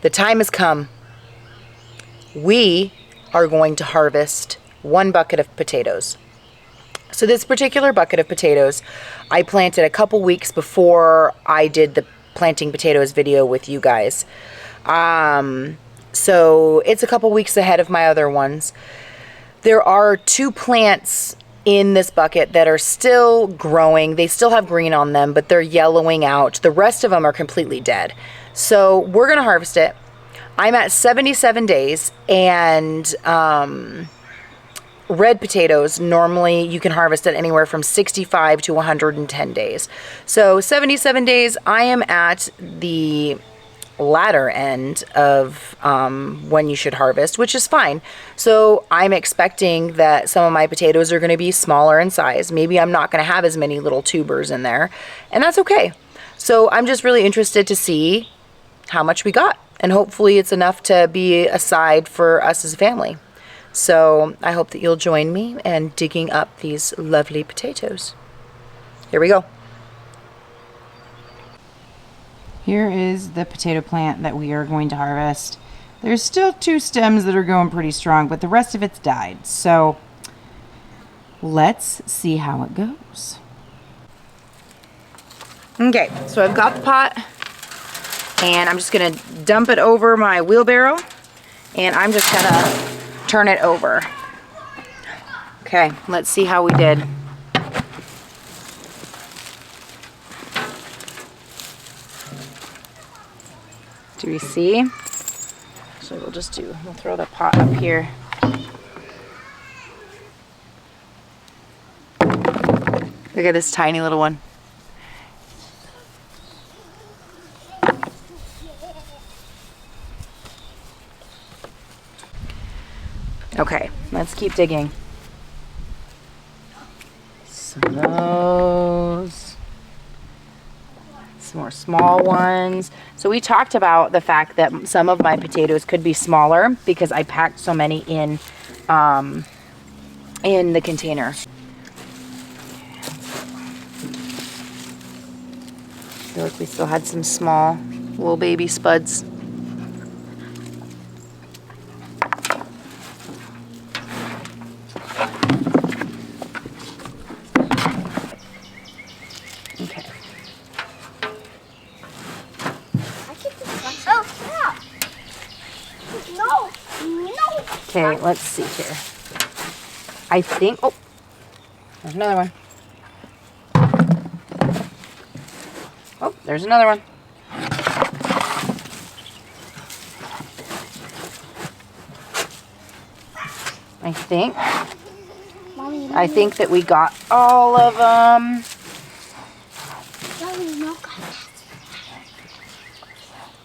The time has come. We are going to harvest 1 bucket of potatoes. So this particular bucket of potatoes, I planted a couple weeks before I did the planting potatoes video with you guys. So it's a couple weeks ahead of my other ones. There are 2 plants in this bucket that are still growing. They still have green on them, but they're yellowing out. The rest of them are completely dead. So we're gonna harvest it. I'm at 77 days, and red potatoes, normally you can harvest it anywhere from 65 to 110 days. So 77 days, I am at the latter end of when you should harvest, which is fine. So I'm expecting that some of my potatoes are going to be smaller in size. Maybe I'm not going to have as many little tubers in there, and that's okay. So I'm just really interested to see how much we got, and hopefully it's enough to be a side for us as a family. So I hope that you'll join me in digging up these lovely potatoes. Here we go. Here is the potato plant that we are going to harvest. There's still 2 stems that are going pretty strong, but the rest of it's died. So let's see how it goes. Okay, so I've got the pot, and I'm just gonna dump it over my wheelbarrow, and I'm just gonna turn it over. Okay, let's see how we did. Do we see? So we'll throw the pot up here. Look at this tiny little one. Okay, let's keep digging. Some of those. Some more small ones. So we talked about the fact that some of my potatoes could be smaller because I packed so many in the container. I feel like we still had some small little baby spuds. Okay. Okay, let's see here. I think, oh, there's another one. Oh, there's another one. I think that we got all of them.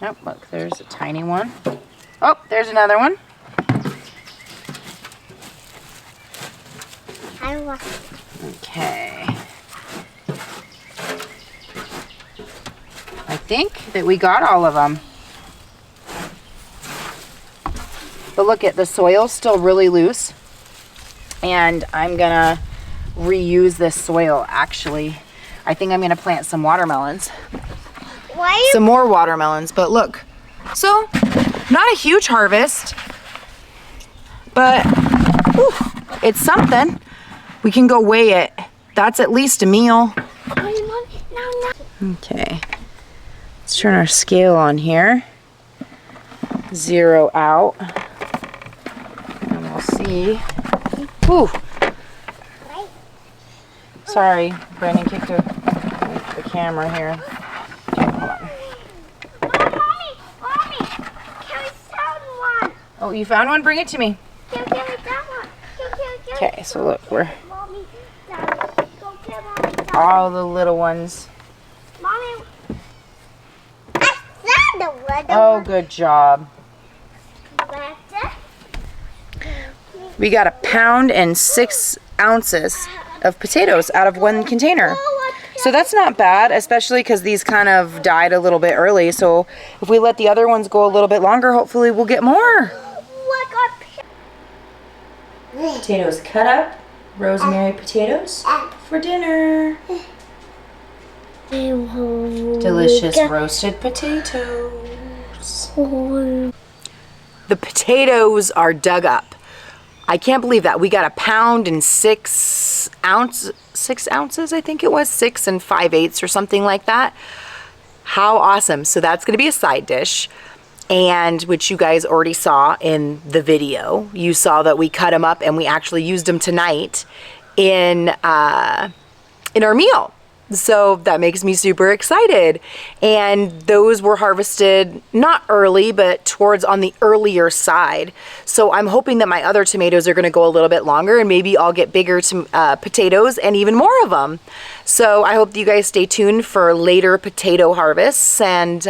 Oh, look, there's a tiny one. Oh, there's another one. Okay. I think that we got all of them. But look at the soil's still really loose. And I'm gonna reuse this soil actually. I think I'm gonna plant some watermelons. Some more watermelons, but look. So, not a huge harvest, but whew, it's something. We can go weigh it. That's at least a meal. Okay, let's turn our scale on here. 0 out. And we'll see. Whew. Sorry, Brandon kicked the camera here. Okay, hold on. Mommy, can we found one? Oh, you found one? Bring it to me. Can we found one? Okay, so look, we're Mommy, Daddy, go get Mommy. all the little ones. Mommy, I found the one. Oh, good job. We got 1 pound and 6 ounces of potatoes out of 1 container. So that's not bad, especially because these kind of died a little bit early. So if we let the other ones go a little bit longer, hopefully we'll get more. Potatoes cut up, rosemary potatoes for dinner. Delicious roasted potatoes. The potatoes are dug up. I can't believe that. We got a pound and 6 ounces, I think it was, 6 5/8 or something like that. How awesome. So that's going to be a side dish, and which you guys already saw in the video. You saw that we cut them up and we actually used them tonight in our meal. So that makes me super excited. And those were harvested not early, but towards on the earlier side. So I'm hoping that my other tomatoes are going to go a little bit longer, and maybe I'll get bigger potatoes and even more of them. So I hope that you guys stay tuned for later potato harvests and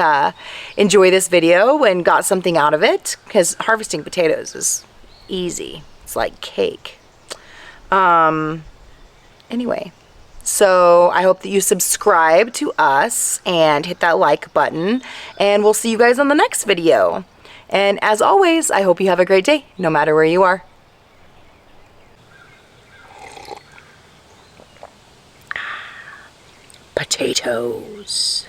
enjoy this video and got something out of it, because harvesting potatoes is easy. It's like cake. Anyway. So I hope that you subscribe to us and hit that like button, and we'll see you guys on the next video. And as always, I hope you have a great day, no matter where you are. Potatoes.